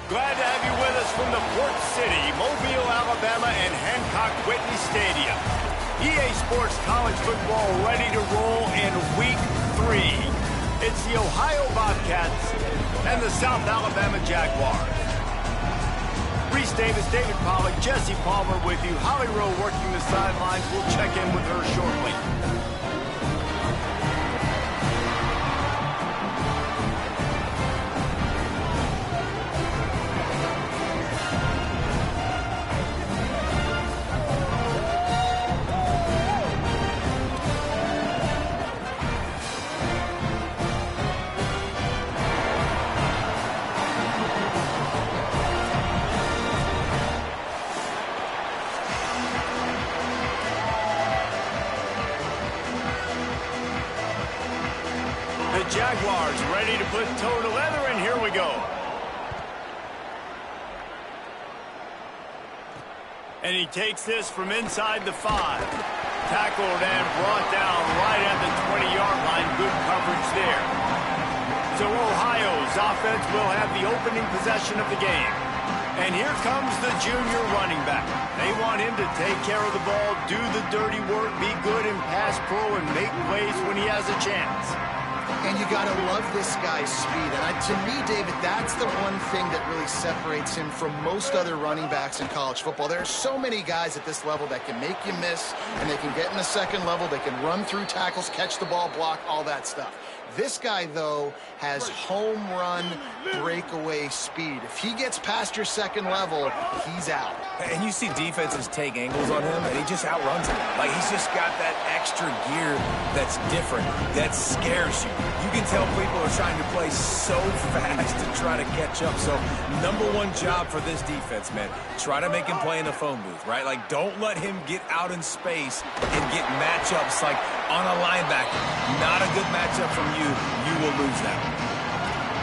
Glad to have you with us from the Port City, Mobile, Alabama, and Hancock Whitney Stadium. EA Sports College Football ready to roll in Week 3. It's the Ohio Bobcats and the South Alabama Jaguars. Reese Davis, David Pollack, Jesse Palmer with you. Holly Rowe working the sidelines. We'll check in with her shortly. Jaguars ready to put toe to leather, and here we go. And he takes this from inside the 5. Tackled and brought down right at the 20-yard line. Good coverage there. So Ohio's offense will have the opening possession of the game. And here comes the junior running back. They want him to take care of the ball, do the dirty work, be good in pass pro, and make plays when he has a chance. And you got to love this guy's speed. And to me, David, that's the one thing that really separates him from most other running backs in college football. There are so many guys at this level that can make you miss, and they can get in the second level. They can run through tackles, catch the ball, block, all that stuff. This guy, though, has home run breakaway speed. If he gets past your second level, he's out. And you see defenses take angles on him, and he just outruns them. Like, he's just got that extra gear that's different, that scares you. You can tell people are trying to play so fast to try to catch up. So, number one job for this defense, man, try to make him play in the phone booth, right? Like, don't let him get out in space and get matchups like on a linebacker. Not a good matchup from you. You will lose that.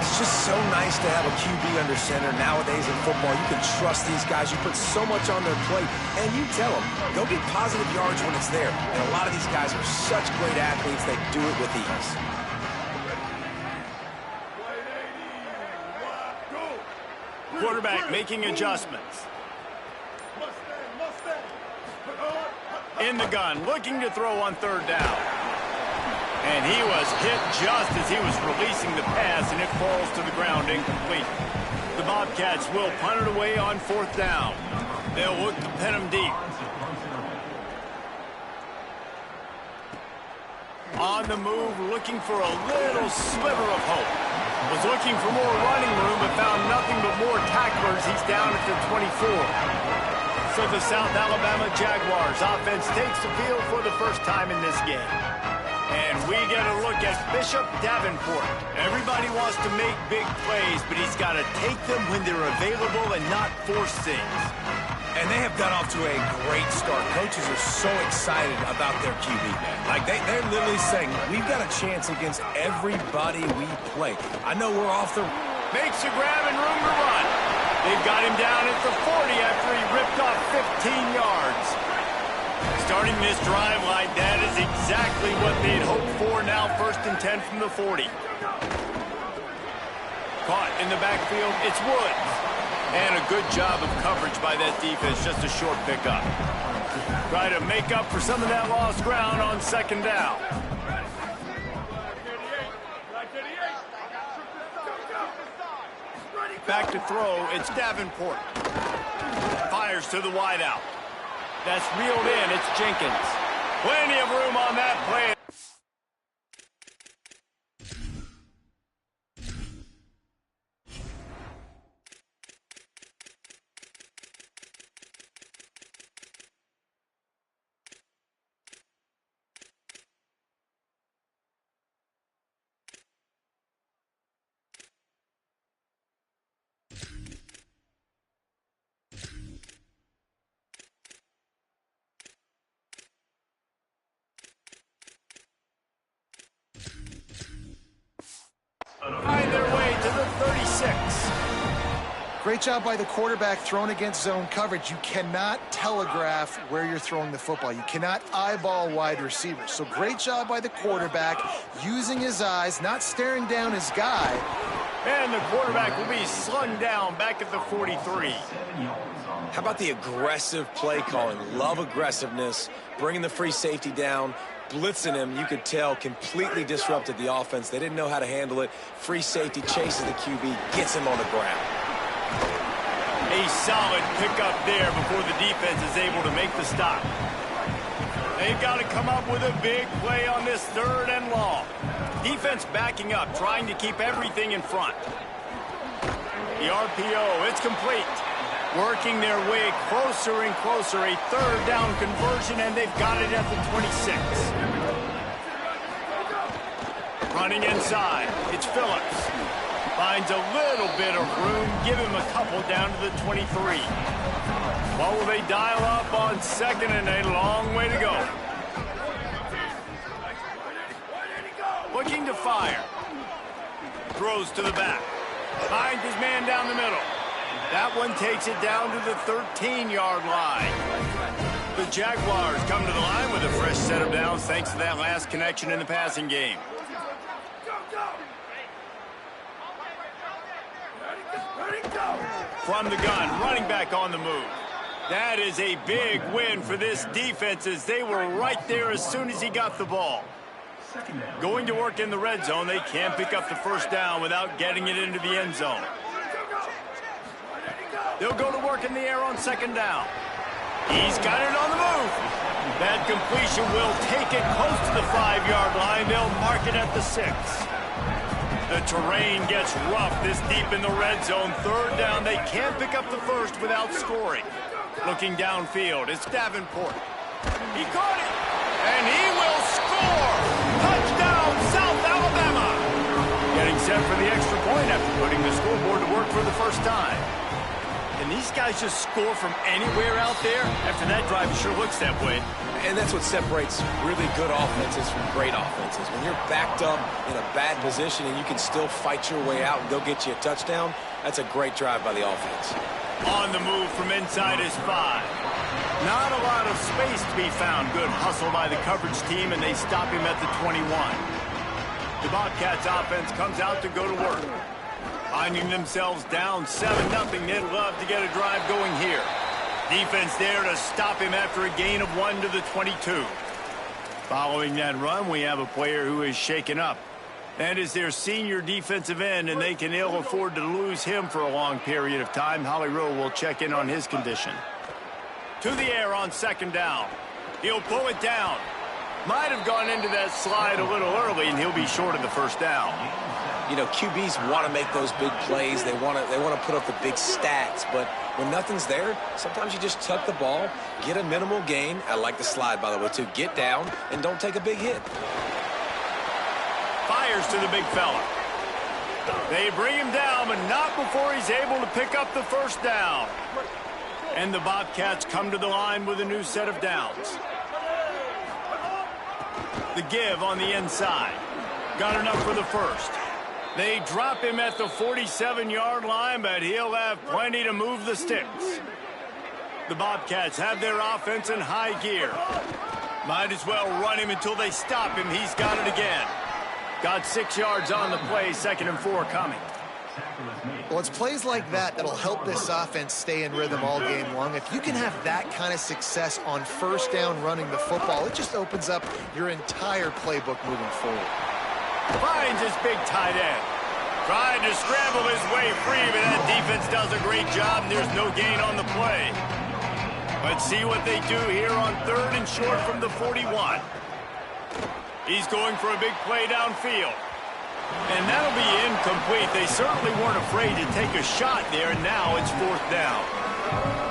It's just so nice to have a QB under center nowadays in football. You can trust these guys. You put so much on their plate, and you tell them, go get positive yards when it's there. And a lot of these guys are such great athletes, they do it with ease. Quarterback making adjustments. In the gun, looking to throw on third down. And he was hit just as he was releasing the pass, and it falls to the ground incomplete. The Bobcats will punt it away on fourth down. They'll look to pin him deep. On the move, looking for a little sliver of hope. Was looking for more running room, but found nothing but more tacklers. He's down at the 24. So the South Alabama Jaguars offense takes the field for the first time in this game. And we get a look at Bishop Davenport. Everybody wants to make big plays, but he's got to take them when they're available and not force things. And they have got off to a great start. Coaches are so excited about their QB, man. Like, they're literally saying, we've got a chance against everybody we play. I know we're off the... Makes a grab and room to run. They've got him down at the 40 after he ripped off 15 yards. Starting this drive like that is exactly what they'd hoped for. Now 1st and 10 from the 40. Caught in the backfield, it's Woods. And a good job of coverage by that defense, just a short pickup. Try to make up for some of that lost ground on second down. Back to throw, it's Davenport. Fires to the wideout. That's reeled in, it's Jenkins. Plenty of room on that play. Find their way to the 36. Great job by the quarterback thrown against zone coverage. You cannot telegraph where you're throwing the football. You cannot eyeball wide receivers. So great job by the quarterback using his eyes, not staring down his guy, And the quarterback will be slung down back at the 43. How about the aggressive play calling? Love aggressiveness, bringing the free safety down, blitzing him. You could tell completely disrupted the offense. They didn't know how to handle it. Free safety chases the QB, gets him on the ground. A solid pickup there before the defense is able to make the stop. They've got to come up with a big play on this 3rd and long. Defense backing up, trying to keep everything in front. The RPO, it's complete. Working their way closer and closer. A 3rd down conversion, and they've got it at the 26. Running inside, it's Phillips. Finds a little bit of room, give him a couple down to the 23. What will they dial up on 2nd and a long way to go? Looking to fire. Throws to the back. Finds his man down the middle. That one takes it down to the 13-yard line. The Jaguars come to the line with a fresh set of downs thanks to that last connection in the passing game. From the gun, running back on the move. That is a big win for this defense as they were right there as soon as he got the ball. Going to work in the red zone, they can't pick up the 1st down without getting it into the end zone. They'll go to work in the air on 2nd down. He's got it on the move. That completion will take it close to the 5-yard line. They'll mark it at the 6. The terrain gets rough this deep in the red zone. 3rd down, they can't pick up the 1st without scoring. Looking downfield, it's Davenport. He caught it, and he will score! Touchdown, South Alabama! Getting set for the extra point after putting the scoreboard to work for the 1st time. Can these guys just score from anywhere out there? After that drive, it sure looks that way. And that's what separates really good offenses from great offenses. When you're backed up in a bad position and you can still fight your way out and go get you a touchdown, that's a great drive by the offense. On the move from inside his 5. Not a lot of space to be found. Good hustle by the coverage team, and they stop him at the 21. The Bobcats offense comes out to go to work. Finding themselves down 7-0, they'd love to get a drive going here. Defense there to stop him after a gain of 1 to the 22. Following that run, we have a player who is shaken up. That is their senior defensive end, and they can ill afford to lose him for a long period of time. Holly Rowe will check in on his condition. To the air on 2nd down. He'll pull it down. Might have gone into that slide a little early, and he'll be short of the 1st down. You know, QBs want to make those big plays. They want to put up the big stats. But when nothing's there, sometimes you just tuck the ball, get a minimal gain. I like the slide, by the way, too. Get down and don't take a big hit. Fires to the big fella. They bring him down, but not before he's able to pick up the 1st down. And the Bobcats come to the line with a new set of downs. The give on the inside. Got enough for the 1st. They drop him at the 47-yard line, but he'll have plenty to move the sticks. The Bobcats have their offense in high gear. Might as well run him until they stop him. He's got it again. Got 6 yards on the play, 2nd and 4 coming. Well, it's plays like that that'll help this offense stay in rhythm all game long. If you can have that kind of success on 1st down running the football, it just opens up your entire playbook moving forward. Finds his big tight end. Trying to scramble his way free, but that defense does a great job, and there's no gain on the play. Let's see what they do here on 3rd and short from the 41. He's going for a big play downfield. And that'll be incomplete. They certainly weren't afraid to take a shot there, and now it's 4th down.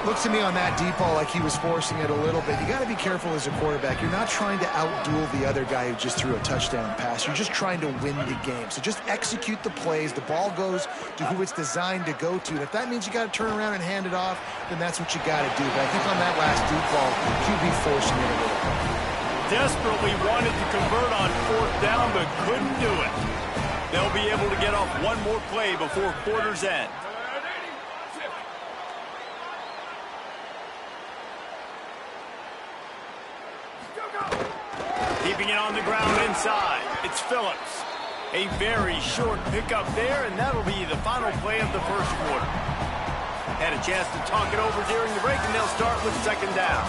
Looks to me on that deep ball like he was forcing it a little bit. You got to be careful as a quarterback. You're not trying to outduel the other guy who just threw a touchdown pass. You're just trying to win the game. So just execute the plays. The ball goes to who it's designed to go to. And if that means you got to turn around and hand it off, then that's what you got to do. But I think on that last deep ball, QB forcing it a little bit. Desperately wanted to convert on 4th down, but couldn't do it. They'll be able to get off one more play before quarter's end. Keeping it on the ground inside. It's Phillips. A very short pickup there, and that'll be the final play of the first quarter. Had a chance to talk it over during the break, and they'll start with second down.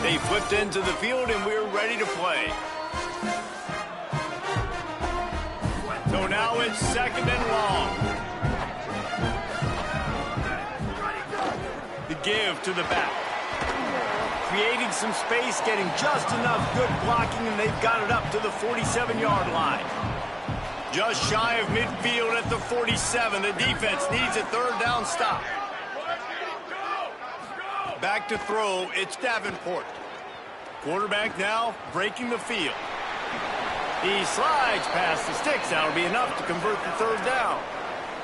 They flipped into the field, and we're ready to play. So now it's second and long. The give to the back. Creating some space, getting just enough good blocking, and they've got it up to the 47-yard line. Just shy of midfield at the 47. The defense needs a third down stop. Back to throw, it's Davenport. Quarterback now breaking the field. He slides past the sticks. That'll be enough to convert the third down.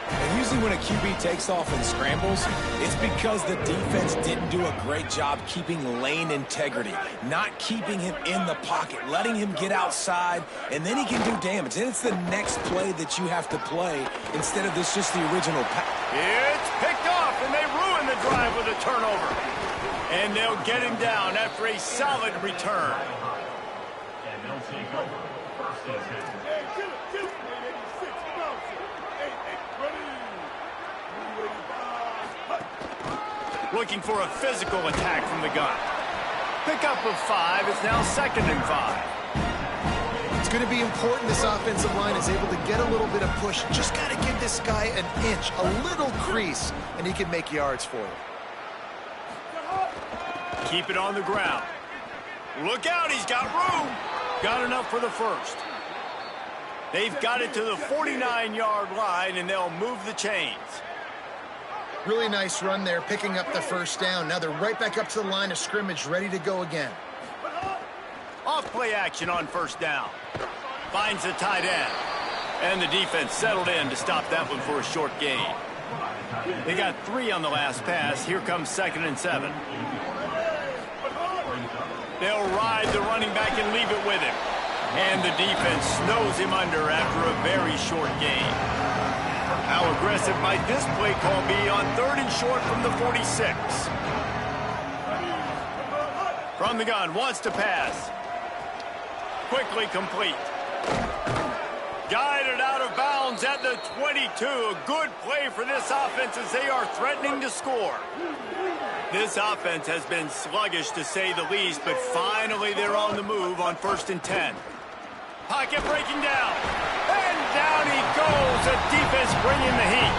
And usually when a QB takes off and scrambles, it's because the defense didn't do a great job keeping lane integrity, not keeping him in the pocket, letting him get outside, and then he can do damage. And it's the next play that you have to play instead of this just the original pass. It's picked off, and they ruin the drive with a turnover. And they'll get him down after a solid return. And they'll take over. First and 10. Looking for a physical attack from the gun. Pickup of 5. It's now second and 5. It's going to be important this offensive line is able to get a little bit of push. Just got to give this guy an inch, a little crease, and he can make yards for you. Keep it on the ground. Look out, he's got room. Got enough for the first. They've got it to the 49-yard line, and they'll move the chains. Really nice run there, picking up the first down. Now they're right back up to the line of scrimmage, ready to go again. Off play action on first down. Finds the tight end. And the defense settled in to stop that one for a short gain. They got 3 on the last pass. Here comes second and 7. They'll ride the running back and leave it with him. And the defense snows him under after a very short gain. How aggressive might this play call be on third and short from the 46? From the gun, wants to pass. Quickly complete. Guided out of bounds at the 22. A good play for this offense as they are threatening to score. This offense has been sluggish to say the least, but finally they're on the move on first and 10. Pocket breaking down. And down he goes. The defense bringing the heat.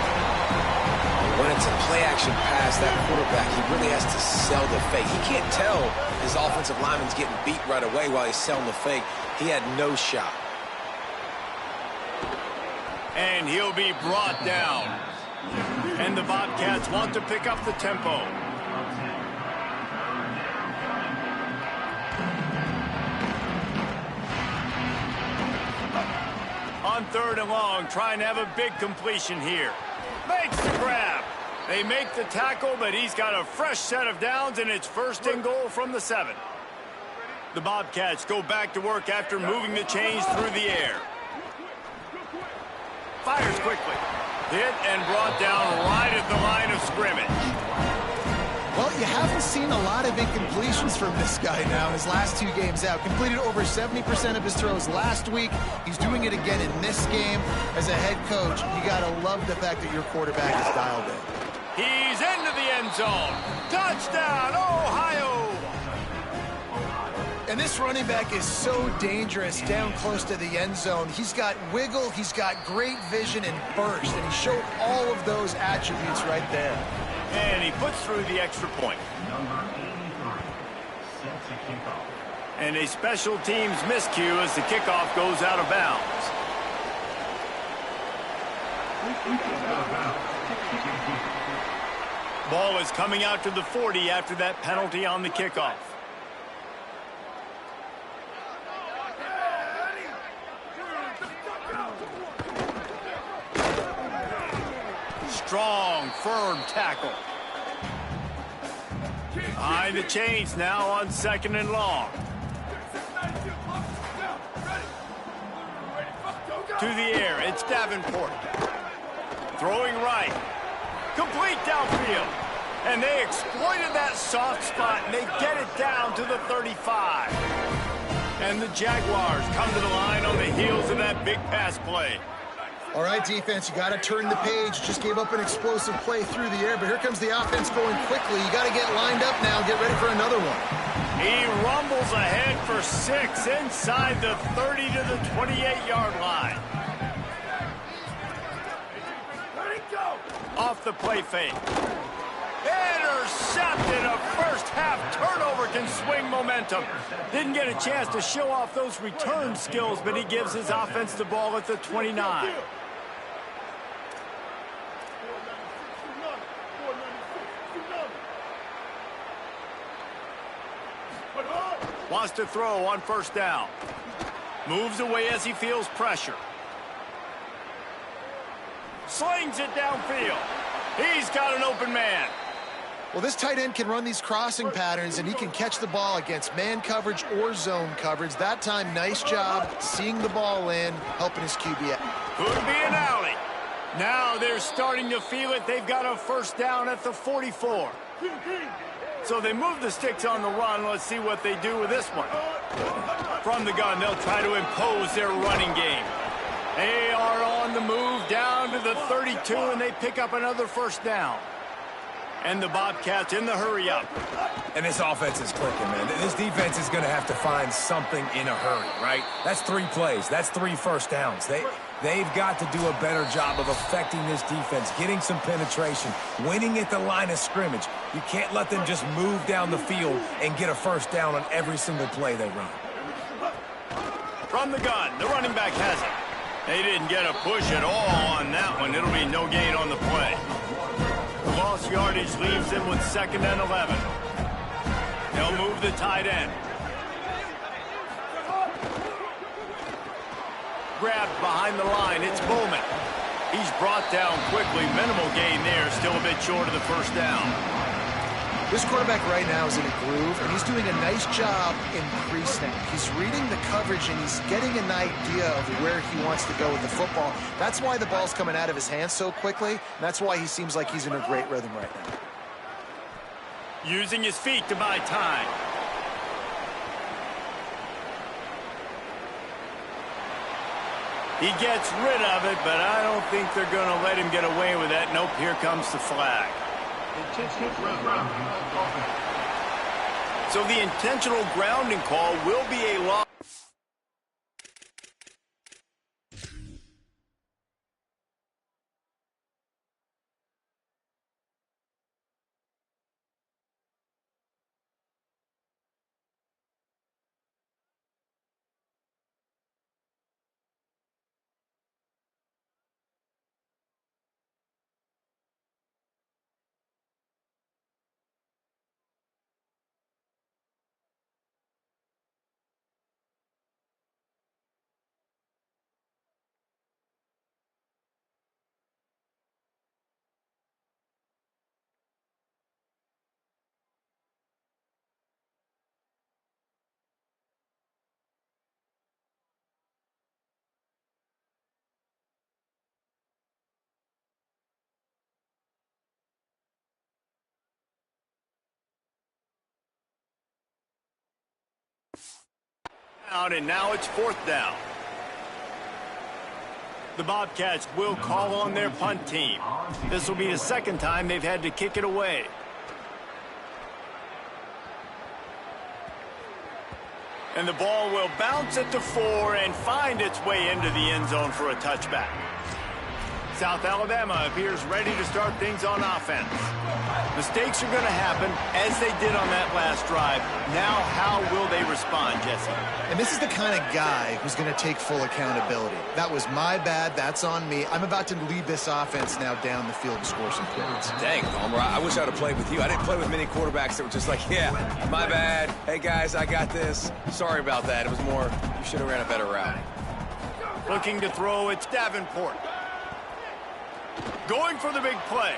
When it's a play-action pass, that quarterback, he really has to sell the fake. He can't tell his offensive lineman's getting beat right away while he's selling the fake. He had no shot. And he'll be brought down. And the Bobcats want to pick up the tempo. On third and long, trying to have a big completion here. Makes the grab. They make the tackle, but he's got a fresh set of downs, and it's first and goal from the 7. The Bobcats go back to work after moving the chains through the air. Fires quickly. Hit and brought down right at the line of scrimmage. Well, you haven't seen a lot of incompletions from this guy now his last 2 games out. Completed over 70% of his throws last week. He's doing it again in this game. As a head coach, you got to love the fact that your quarterback is dialed in. He's into the end zone. Touchdown, Ohio! And this running back is so dangerous down close to the end zone. He's got wiggle, he's got great vision and burst, and he showed all of those attributes right there. And he puts through the extra point. Number 83, set to kick off. And a special teams miscue as the kickoff goes out of bounds. Ball is coming out to the 40 after that penalty on the kickoff. Strong, firm tackle. Behind the chains now on second and long. 2 through the air. It's Davenport. Throwing right. Complete downfield. And they exploited that soft spot, and they get it down to the 35. And the Jaguars come to the line on the heels of that big pass play. All right, defense, you got to turn the page. Just gave up an explosive play through the air, but here comes the offense going quickly. You got to get lined up now, get ready for another one. He rumbles ahead for 6 inside the 30 to the 28-yard line. Off the play fake. Intercepted. A first-half turnover can swing momentum. Didn't get a chance to show off those return skills, but he gives his offense the ball at the 29. Wants to throw on first down. Moves away as he feels pressure. Slings it downfield. He's got an open man. Well, this tight end can run these crossing patterns, and he can catch the ball against man coverage or zone coverage. That time, nice job seeing the ball in, helping his QB out. Could be an alley. Now they're starting to feel it. They've got a first down at the 44. So they move the sticks on the run. Let's see what they do with this one. From the gun, they'll try to impose their running game. They are on the move down to the 32, and they pick up another first down. And the Bobcats in the hurry up. And this offense is clicking, man. This defense is going to have to find something in a hurry, right? That's 3 plays. That's 3 first downs. They've got to do a better job of affecting this defense, getting some penetration, winning at the line of scrimmage. You can't let them just move down the field and get a first down on every single play they run. From the gun, the running back has it. They didn't get a push at all on that one. It'll be no gain on the play. Lost yardage leaves them with 2nd and 11. They'll move the tight end. Grabbed behind the line. It's Bowman. He's brought down quickly. Minimal gain there. Still a bit short of the first down. This quarterback right now is in a groove, and he's doing a nice job in pre-snap. He's reading the coverage, and he's getting an idea of where he wants to go with the football. That's why the ball's coming out of his hands so quickly, and that's why he seems like he's in a great rhythm right now. Using his feet to buy time. He gets rid of it, but I don't think they're going to let him get away with that. Nope, here comes the flag. So the intentional grounding call will be a loss. And now it's 4th down. The Bobcats will call on their punt team. This will be the 2nd time they've had to kick it away. And the ball will bounce at the 4 and find its way into the end zone for a touchback. South Alabama appears ready to start things on offense. Mistakes are going to happen, as they did on that last drive. Now, how will they respond, Jesse? And this is the kind of guy who's going to take full accountability. That was my bad. That's on me. I'm about to lead this offense now down the field and score some points. Dang, Homer, I wish I would have played with you. I didn't play with many quarterbacks that were just like, yeah, my bad. Hey, guys, I got this. Sorry about that. It was more, you should have ran a better route. Looking to throw, it's Davenport. Going for the big play.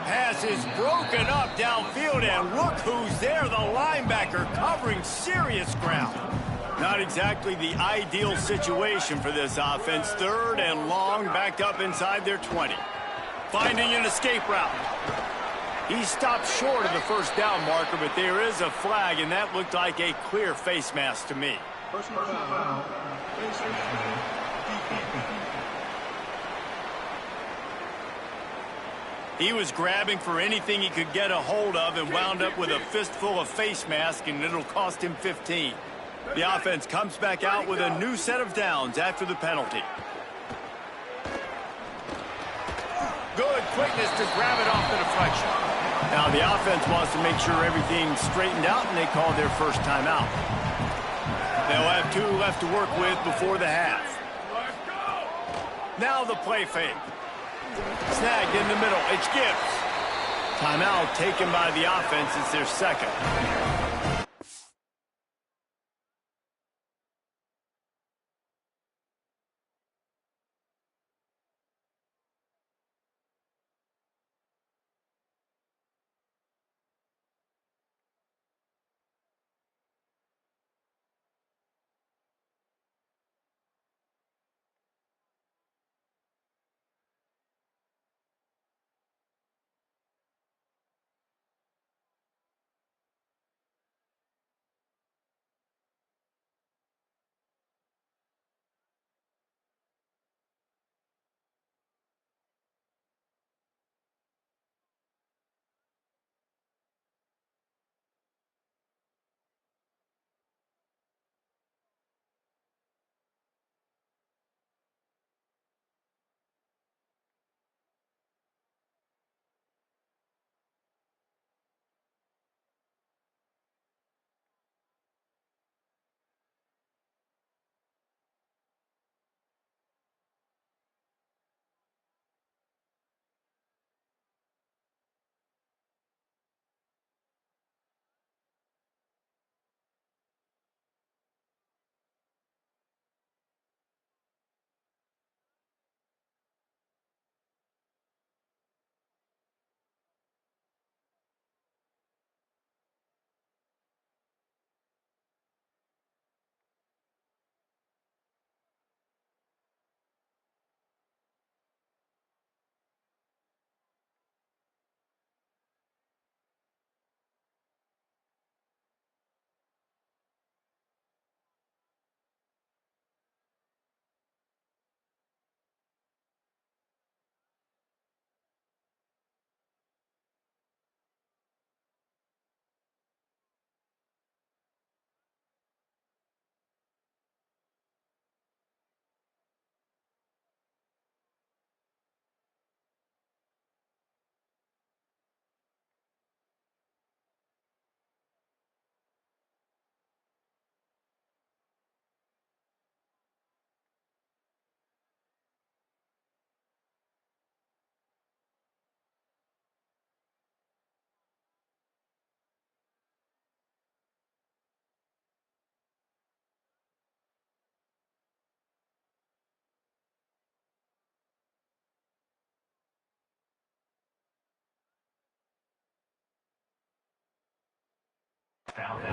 Pass is broken up downfield, and look who's there, the linebacker covering serious ground. Not exactly the ideal situation for this offense. 3rd and long, backed up inside their 20. Finding an escape route. He stopped short of the first down marker, but there is a flag, and that looked like a clear face mask to me. Personal foul. He was grabbing for anything he could get a hold of and wound up with a fistful of face mask, and it'll cost him 15. The offense comes back out with a new set of downs after the penalty. Good quickness to grab it off the deflection. Now the offense wants to make sure everything's straightened out, and they call their first timeout. They'll have 2 left to work with before the half. Now the play fake. Snagged in the middle. It's Gibbs. Timeout taken by the offense. It's their second.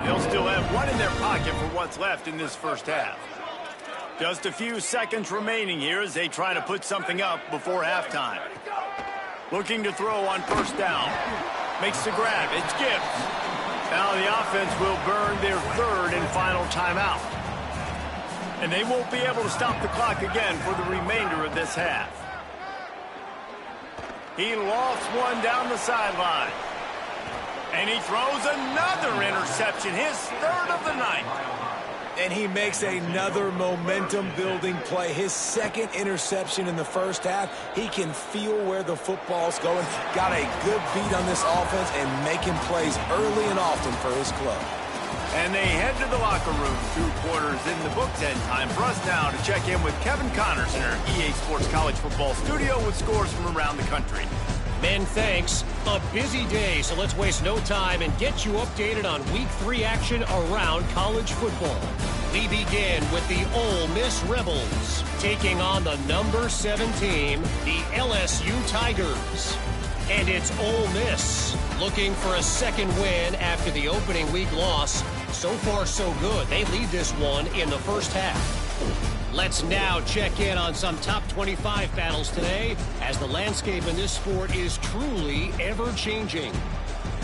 They'll still have 1 in their pocket for what's left in this first half. Just a few seconds remaining here as they try to put something up before halftime. Looking to throw on first down. Makes the grab. It's Gibbs. Now the offense will burn their 3rd and final timeout. And they won't be able to stop the clock again for the remainder of this half. He lofts one down the sideline. And he throws another interception, his 3rd of the night. And he makes another momentum-building play. His 2nd interception in the first half. He can feel where the football's going. Got a good beat on this offense and making plays early and often for his club. And they head to the locker room. 2 quarters in the books, and time for us now to check in with Kevin Connors in our EA Sports College Football studio with scores from around the country. Men, thanks. A busy day, so let's waste no time and get you updated on Week 3 action around college football. We begin with the Ole Miss Rebels taking on the number 7 team, the LSU Tigers. And it's Ole Miss looking for a second win after the opening week loss. So far, so good. They lead this one in the first half. Let's now check in on some top 25 battles today, as the landscape in this sport is truly ever-changing.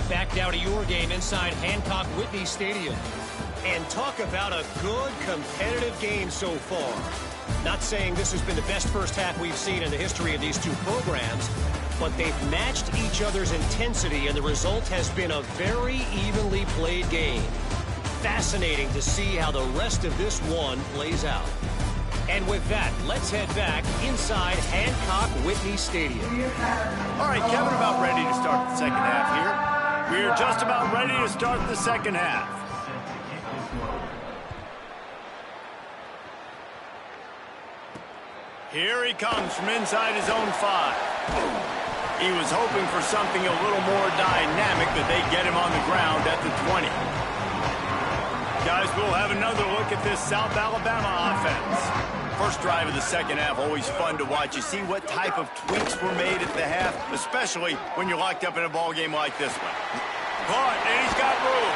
Back now to your game inside Hancock Whitney Stadium. And talk about a good competitive game so far. Not saying this has been the best first half we've seen in the history of these two programs, but they've matched each other's intensity, and the result has been a very evenly played game. Fascinating to see how the rest of this one plays out. And with that, let's head back inside Hancock Whitney Stadium. All right, Kevin, about ready to start the second half here. We're just about ready to start the second half. Here he comes from inside his own 5. He was hoping for something a little more dynamic, but they get him on the ground at the 20. Guys, we'll have another look at this South Alabama offense. First drive of the second half, always fun to watch. You see what type of tweaks were made at the half, especially when you're locked up in a ball game like this one. But, and he's got room.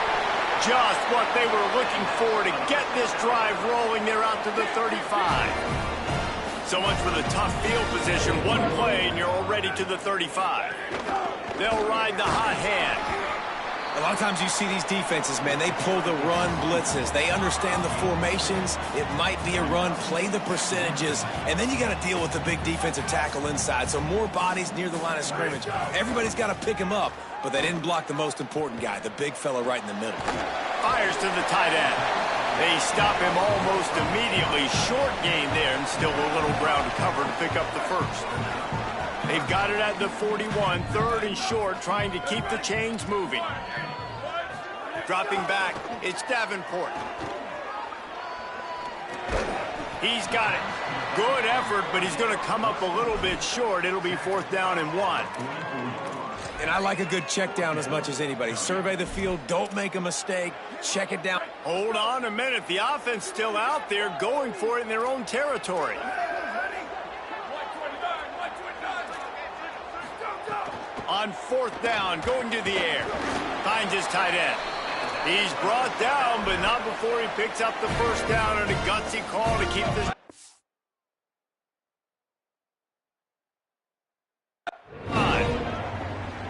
Just what they were looking for to get this drive rolling. They're out to the 35. So much for the tough field position. One play, and you're already to the 35. They'll ride the hot hand. A lot of times you see these defenses, man, they pull the run blitzes. They understand the formations. It might be a run, play the percentages, and then you got to deal with the big defensive tackle inside. So more bodies near the line of scrimmage. Everybody's got to pick him up, but they didn't block the most important guy, the big fella right in the middle. Fires to the tight end. They stop him almost immediately. Short gain there, and still a little ground to cover to pick up the first. They've got it at the 41, 3rd and short, trying to keep the chains moving. Dropping back, it's Davenport. He's got it. Good effort, but he's going to come up a little bit short. It'll be 4th down and 1. And I like a good check down as much as anybody. Survey the field, don't make a mistake, check it down. Hold on a minute. The offense still out there going for it in their own territory. On 4th down, going to the air. Finds his tight end. He's brought down, but not before he picks up the first down, and a gutsy call to keep this.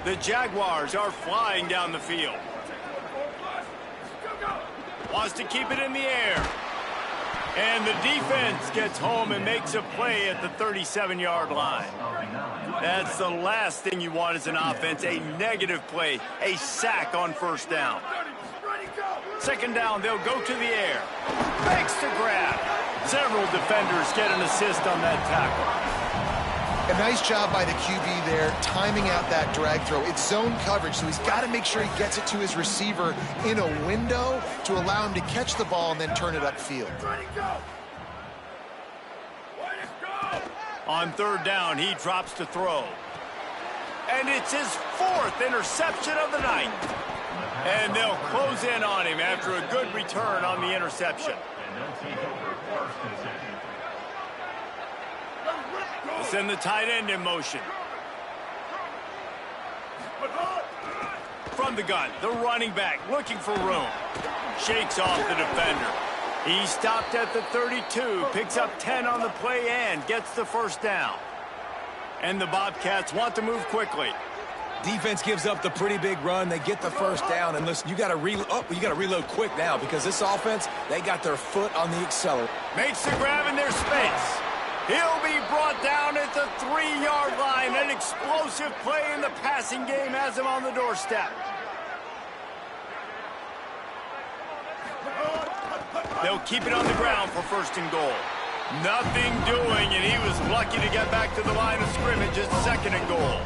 The Jaguars are flying down the field. Wants to keep it in the air. And the defense gets home and makes a play at the 37-yard line. That's the last thing you want as an offense, a negative play, a sack on 1st down. 2nd down, they'll go to the air. Makes the grab. Several defenders get an assist on that tackle. A nice job by the QB there, timing out that drag throw. It's zone coverage, so he's got to make sure he gets it to his receiver in a window to allow him to catch the ball and then turn it upfield. On 3rd down, he drops to throw. And it's his 4th interception of the night. And they'll close in on him after a good return on the interception. Send the tight end in motion. From the gun, the running back looking for room. Shakes off the defender. He stopped at the 32, picks up 10 on the play and gets the 1st down. And the Bobcats want to move quickly. Defense gives up the pretty big run. They get the 1st down, and listen, you got to reload quick now because this offense, they got their foot on the accelerator. Makes the grab in their space. He'll be brought down at the 3-yard line. An explosive play in the passing game has him on the doorstep. They'll keep it on the ground for 1st and goal. Nothing doing, and he was lucky to get back to the line of scrimmage at 2nd and goal.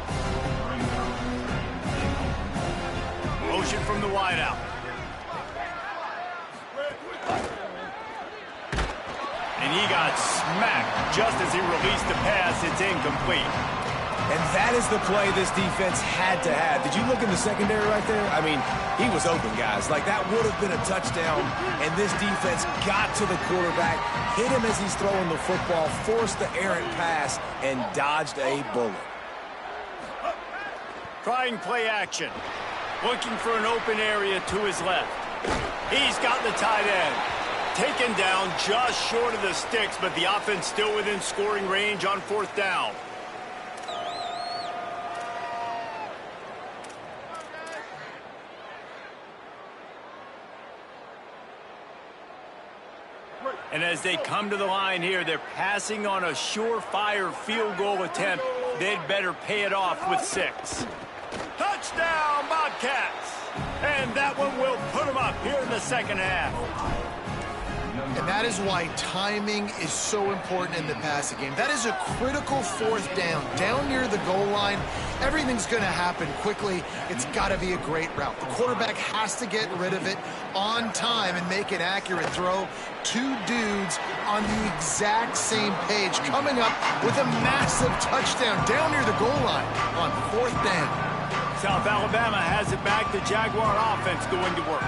Motion from the wideout. And he got smacked just as he released the pass. It's incomplete. And that is the play this defense had to have. Did you look in the secondary right there? I mean, he was open, guys. Like, that would have been a touchdown, and this defense got to the quarterback, hit him as he's throwing the football, forced the errant pass, and dodged a bullet. Trying play action. Looking for an open area to his left. He's got the tight end. Taken down just short of the sticks, but the offense still within scoring range on 4th down. And as they come to the line here, they're passing on a surefire field goal attempt. They'd better pay it off with 6. Touchdown, Bobcats! And that one will put them up here in the second half. And that is why timing is so important in the passing game. That is a critical 4th down. Down near the goal line, everything's going to happen quickly. It's got to be a great route. The quarterback has to get rid of it on time and make an accurate throw. 2 dudes on the exact same page, coming up with a massive touchdown down near the goal line on 4th down. South Alabama has it back. The Jaguar offense going to work.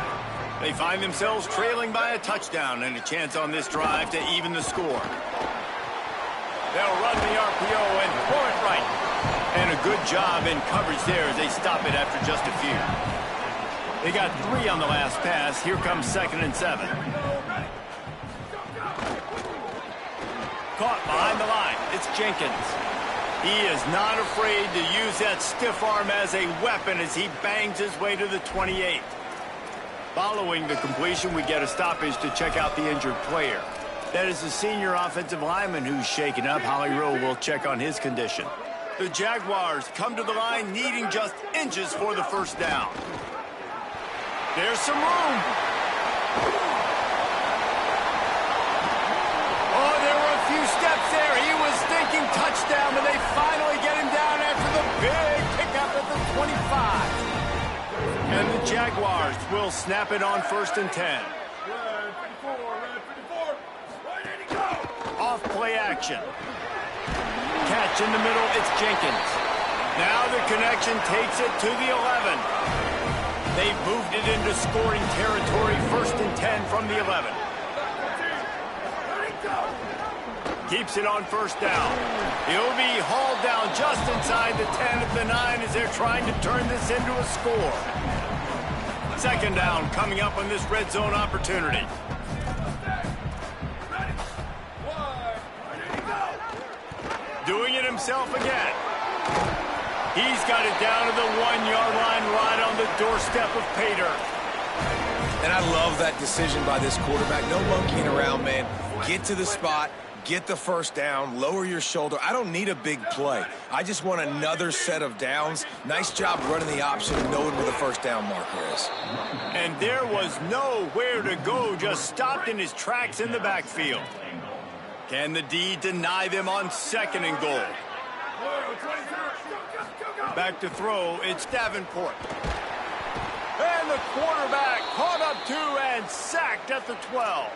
They find themselves trailing by a touchdown and a chance on this drive to even the score. They'll run the RPO and throw it right. And a good job in coverage there as they stop it after just a few. They got 3 on the last pass. Here comes 2nd and 7. Caught behind the line. It's Jenkins. He is not afraid to use that stiff arm as a weapon as he bangs his way to the 28. Following the completion, we get a stoppage to check out the injured player. That is the senior offensive lineman who's shaken up. Holly Rowe will check on his condition. The Jaguars come to the line needing just inches for the 1st down. There's some room. Oh, there were a few steps there. He was thinking touchdown, but they finally get him down after the big pickup at the 25. And the Jaguars will snap it on 1st and 10. Off play action. Catch in the middle, it's Jenkins. Now the connection takes it to the 11. They've moved it into scoring territory, 1st and 10 from the 11. Keeps it on 1st down. He'll be hauled down just inside the 10 at the 9 as they're trying to turn this into a score. 2nd down coming up on this red zone opportunity. Doing it himself again. He's got it down to the 1-yard line right on the doorstep of pay dirt. And I love that decision by this quarterback. No monkeying around, man. Get to the spot. Get the 1st down, lower your shoulder. I don't need a big play. I just want another set of downs. Nice job running the option and knowing where the 1st down marker is. And there was nowhere to go, just stopped in his tracks in the backfield. Can the D deny them on 2nd and goal? Back to throw, it's Davenport. And the quarterback caught up 2 and sacked at the 12.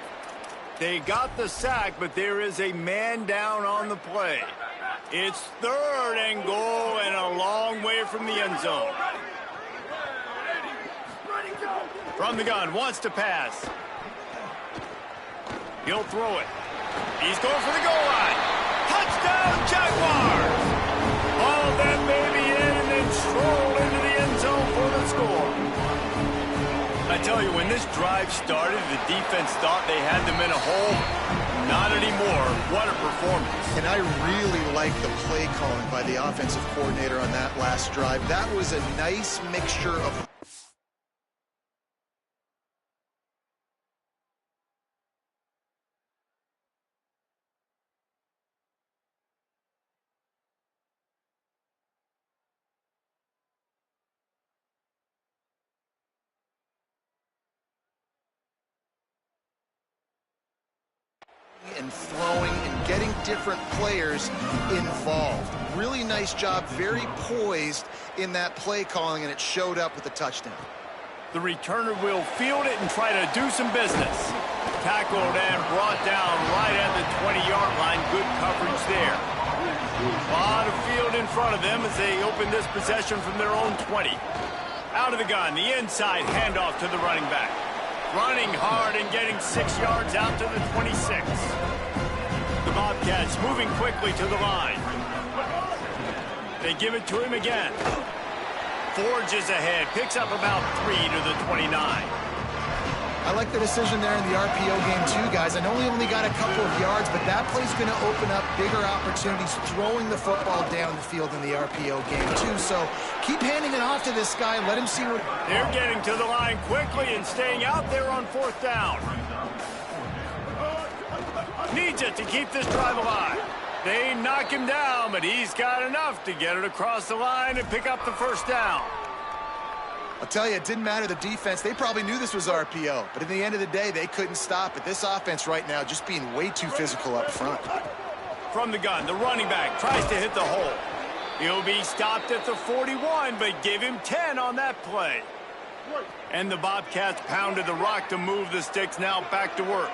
They got the sack, but there is a man down on the play. It's 3rd and goal and a long way from the end zone. From the gun, wants to pass. He'll throw it. He's going for the goal line. Touchdown, Jaguars! All that baby in and then stroll into the end zone for the score. I tell you, when this drive started, the defense thought they had them in a hole. Not anymore. What a performance. And I really like the play calling by the offensive coordinator on that last drive. That was a nice mixture of... and throwing and getting different players involved. Really nice job, very poised in that play calling, and it showed up with a touchdown. The returner will field it and try to do some business. Tackled and brought down right at the 20-yard line. Good coverage there. A lot of field in front of them as they open this possession from their own 20. Out of the gun, the inside handoff to the running back. Running hard and getting 6 yards out to the 26. The Bobcats moving quickly to the line. They give it to him again. forges ahead, picks up about 3 to the 29. I like the decision there in the RPO game too, guys. I know he only got a couple of yards, but that play's going to open up bigger opportunities throwing the football down the field in the RPO game too. So keep handing it off to this guy. Let him see what... They're getting to the line quickly and staying out there on 4th down. Needs it to keep this drive alive. They knock him down, but he's got enough to get it across the line and pick up the 1st down. I'll tell you, it didn't matter the defense. They probably knew this was RPO, but at the end of the day, they couldn't stop it. This offense right now just being way too physical up front. From the gun, the running back tries to hit the hole. He'll be stopped at the 41, but give him 10 on that play. And the Bobcats pounded the rock to move the sticks, now back to work.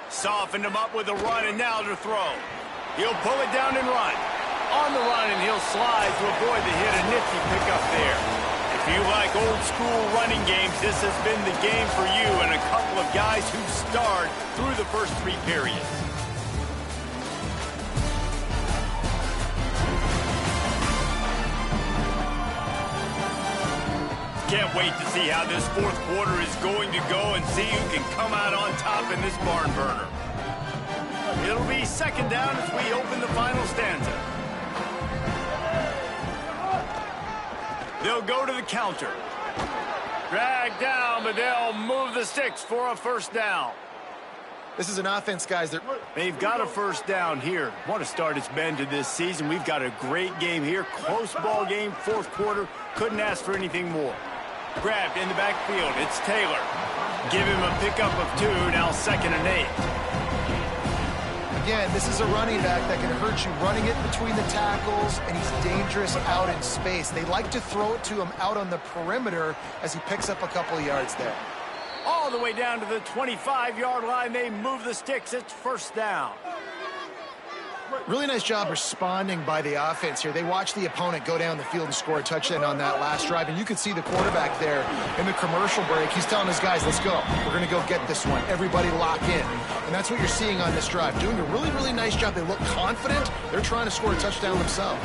Softened him up with a run, and now to throw. He'll pull it down and run. On the run, and he'll slide to avoid the hit. A nifty pickup there. If you like old-school running games, this has been the game for you and a couple of guys who starred through the first 3 periods. Can't wait to see how this 4th quarter is going to go and see who can come out on top in this barn burner. It'll be 2nd down as we open the final stanza. They'll go to the counter. Drag down, but they'll move the sticks for a 1st down. This is an offense, guys, that... They've got a 1st down here. What a start it's been to this season. We've got a great game here. Close ball game, 4th quarter. Couldn't ask for anything more. Grabbed in the backfield. It's Taylor. Give him a pickup of 2, now 2nd and 8. Again, this is a running back that can hurt you running it between the tackles, and he's dangerous out in space. They like to throw it to him out on the perimeter as he picks up a couple of yards there. All the way down to the 25-yard line. They move the sticks. It's 1st down. Really nice job responding by the offense here. They watched the opponent go down the field and score a touchdown on that last drive, and you could see the quarterback there in the commercial break. He's telling his guys, let's go. We're going to go get this one. Everybody lock in. And that's what you're seeing on this drive. Doing a really, really nice job. They look confident. They're trying to score a touchdown themselves.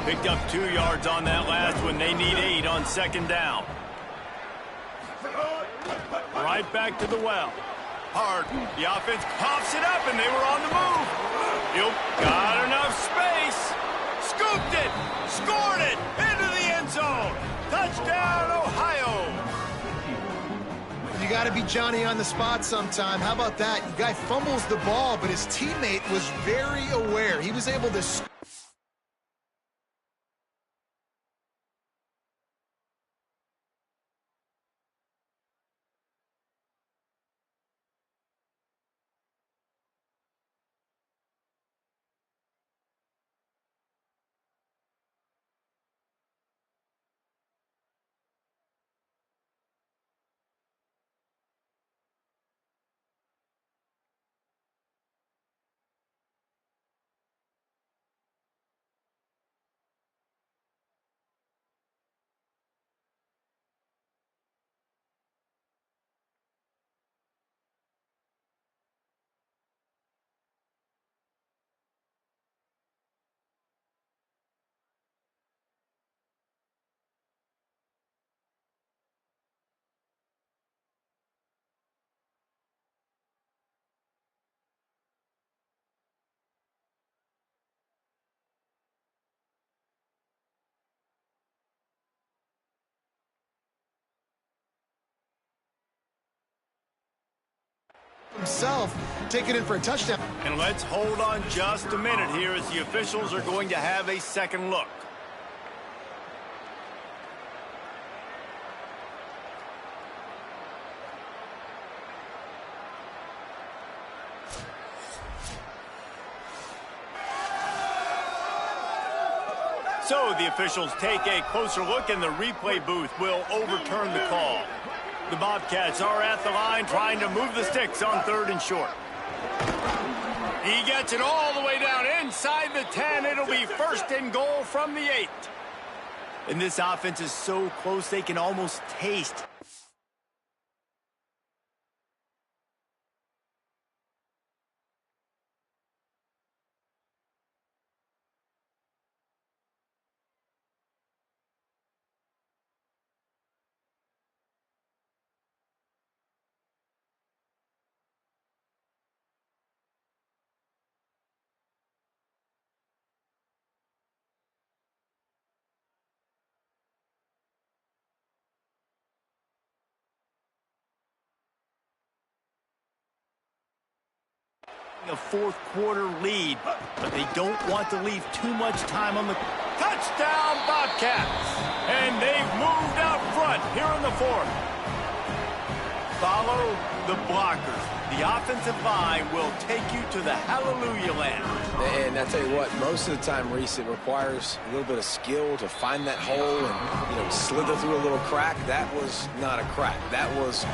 Picked up 2 yards on that last one. They need 8 on 2nd down. Right back to the well. Hard. The offense pops it up, and they were on the move. Got enough space. Scooped it. Scored it. Into the end zone. Touchdown, Ohio. You got to be Johnny on the spot sometime. How about that? The guy fumbles the ball, but his teammate was very aware. He was able to... himself, taking it for a touchdown. And let's hold on just a minute here as the officials are going to have a second look. So the officials take a closer look, and the replay booth will overturn the call. The Bobcats are at the line trying to move the sticks on 3rd and short. He gets it all the way down inside the 10. It'll be 1st and goal from the 8. And this offense is so close they can almost taste a fourth-quarter lead, but they don't want to leave too much time on the touchdown Bobcats. And they've moved out front here in the fourth. Follow the blockers. The offensive line will take you to the hallelujah land. And I tell you what, most of the time, Reese, it requires a little bit of skill to find that hole and, slither through a little crack. That was not a crack. That was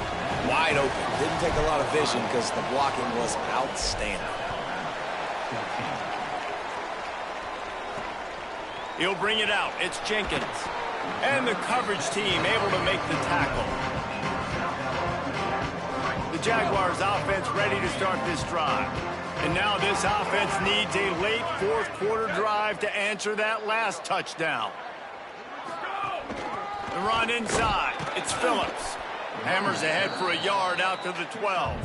wide open. Didn't take a lot of vision because the blocking was outstanding. He'll bring it out. It's Jenkins. And the coverage team able to make the tackle. The Jaguars offense ready to start this drive. And now this offense needs a late fourth-quarter drive to answer that last touchdown. The run inside. It's Phillips. Hammers ahead for a yard out to the 12.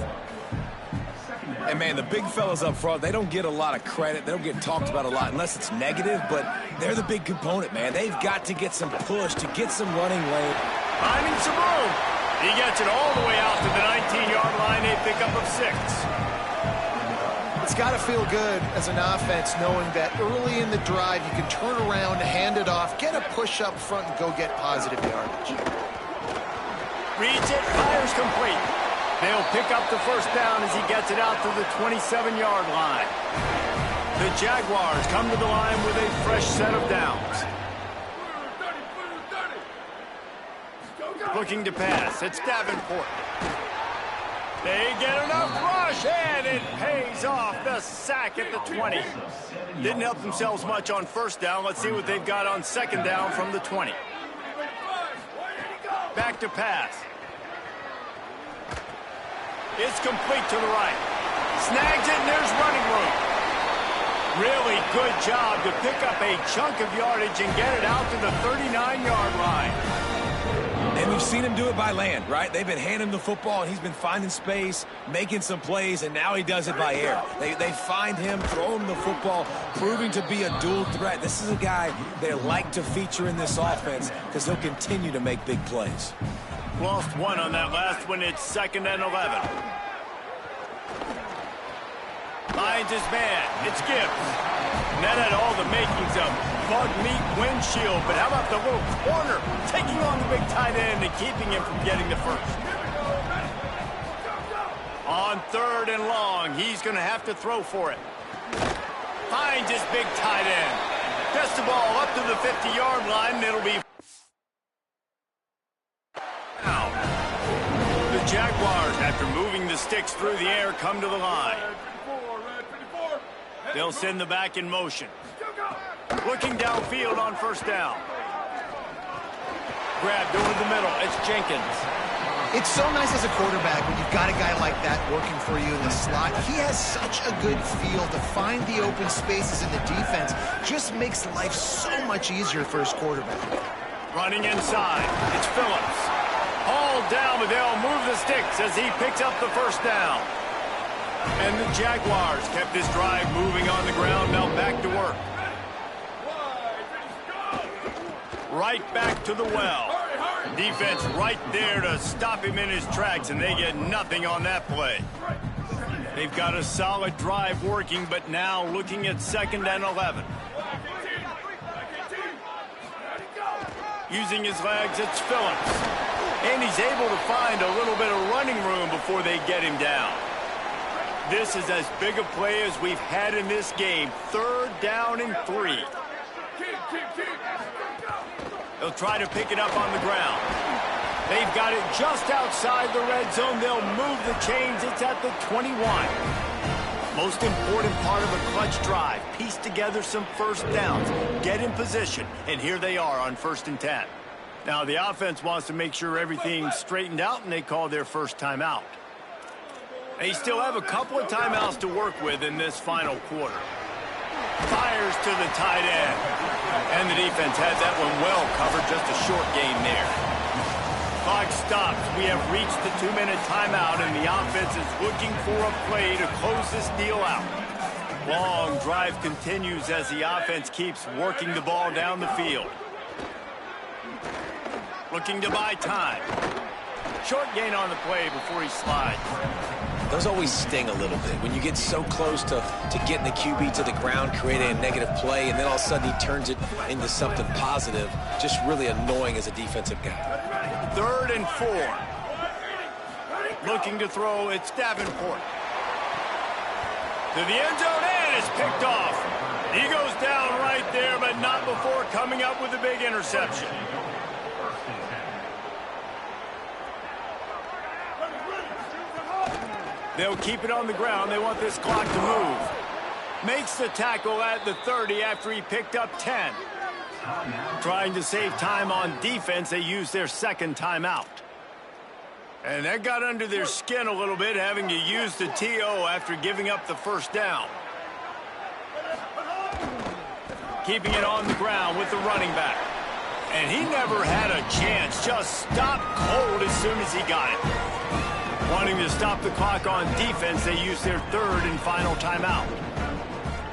And, man, the big fellas up front, they don't get a lot of credit. They don't get talked about a lot unless it's negative, but they're the big component, man. They've got to get some push to get some running lane. Finding some room. He gets it all the way out to the 19-yard line, a pickup of 6. It's got to feel good as an offense knowing that early in the drive you can turn around, hand it off, get a push up front, and go get positive yardage. Reads it, fires complete. They'll pick up the first down as he gets it out to the 27-yard line. The Jaguars come to the line with a fresh set of downs. Looking to pass. It's Davenport. They get enough rush, and it pays off. The sack at the 20. Didn't help themselves much on first down. Let's see what they've got on second down from the 20. Back to pass. It's complete to the right. Snags it, and there's running room. Really good job to pick up a chunk of yardage and get it out to the 39-yard line. And we've seen him do it by land, right? They've been handing him the football, and he's been finding space, making some plays, and now he does it by air. They find him, throw him the football, proving to be a dual threat. This is a guy they like to feature in this offense because he'll continue to make big plays. Lost one on that last one. It's 2nd and 11. Finds his man. It's Gibbs. And that had all the makings of bug meat windshield. But how about the little corner taking on the big tight end and keeping him from getting the first? On 3rd and long, he's going to have to throw for it. Finds his big tight end. Gets the ball up to the 50-yard line, and it'll be out. The Jaguars, after moving the sticks through the air, come to the line. They'll send the back in motion. Looking downfield on first down. Grabbed over the middle. It's Jenkins. It's so nice as a quarterback when you've got a guy like that working for you in the slot. He has such a good feel to find the open spaces in the defense. Just makes life so much easier for his quarterback. Running inside. It's Phillips. Hauled down, but they'll move the sticks as he picks up the first down. And the Jaguars kept this drive moving on the ground. Now back to work. Right back to the well. Defense right there to stop him in his tracks, and they get nothing on that play. They've got a solid drive working, but now looking at 2nd and 11. Using his legs, it's Phillips. And he's able to find a little bit of running room before they get him down. This is as big a play as we've had in this game. 3rd down and 3. They'll try to pick it up on the ground. They've got it just outside the red zone. They'll move the chains. It's at the 21. Most important part of a clutch drive. Piece together some first downs. Get in position. And here they are on 1st and 10. Now the offense wants to make sure everything's straightened out, and they call their first timeout. They still have a couple of timeouts to work with in this final quarter. Fires to the tight end. And the defense had that one well covered. Just a short gain there. Clock stops. We have reached the 2-minute timeout, and the offense is looking for a play to close this deal out. Long drive continues as the offense keeps working the ball down the field. Looking to buy time. Short gain on the play before he slides. those always sting a little bit. When you get so close to getting the QB to the ground, creating a negative play, and then all of a sudden he turns it into something positive, just really annoying as a defensive guy. 3rd and 4. Looking to throw, it's Davenport. To the end zone, and it's picked off. He goes down right there, but not before coming up with a big interception. They'll keep it on the ground. They want this clock to move. Makes the tackle at the 30 after he picked up 10. Trying to save time on defense, they use their 2nd timeout. And that got under their skin a little bit, having to use the TO after giving up the 1st down. Keeping it on the ground with the running back. And he never had a chance. Just stopped cold as soon as he got it. Wanting to stop the clock on defense, they use their 3rd and final timeout.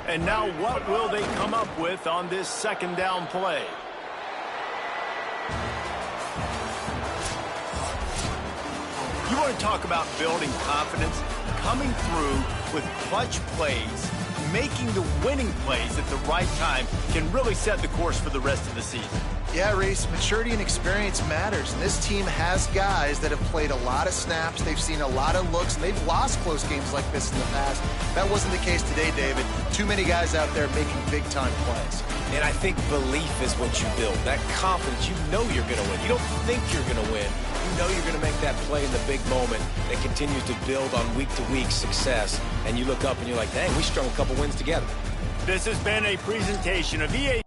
And now what will they come up with on this 2nd down play? You want to talk about building confidence? Coming through with clutch plays, making the winning plays at the right time can really set the course for the rest of the season. Yeah, Reese, maturity and experience matters, and this team has guys that have played a lot of snaps, they've seen a lot of looks, and they've lost close games like this in the past. That wasn't the case today, David. Too many guys out there making big-time plays. And I think belief is what you build. That confidence, you know you're going to win. You don't think you're going to win. You know you're going to make that play in the big moment that continues to build on week-to-week success. And you look up and you're like, dang, we strung a couple wins together. This has been a presentation of EA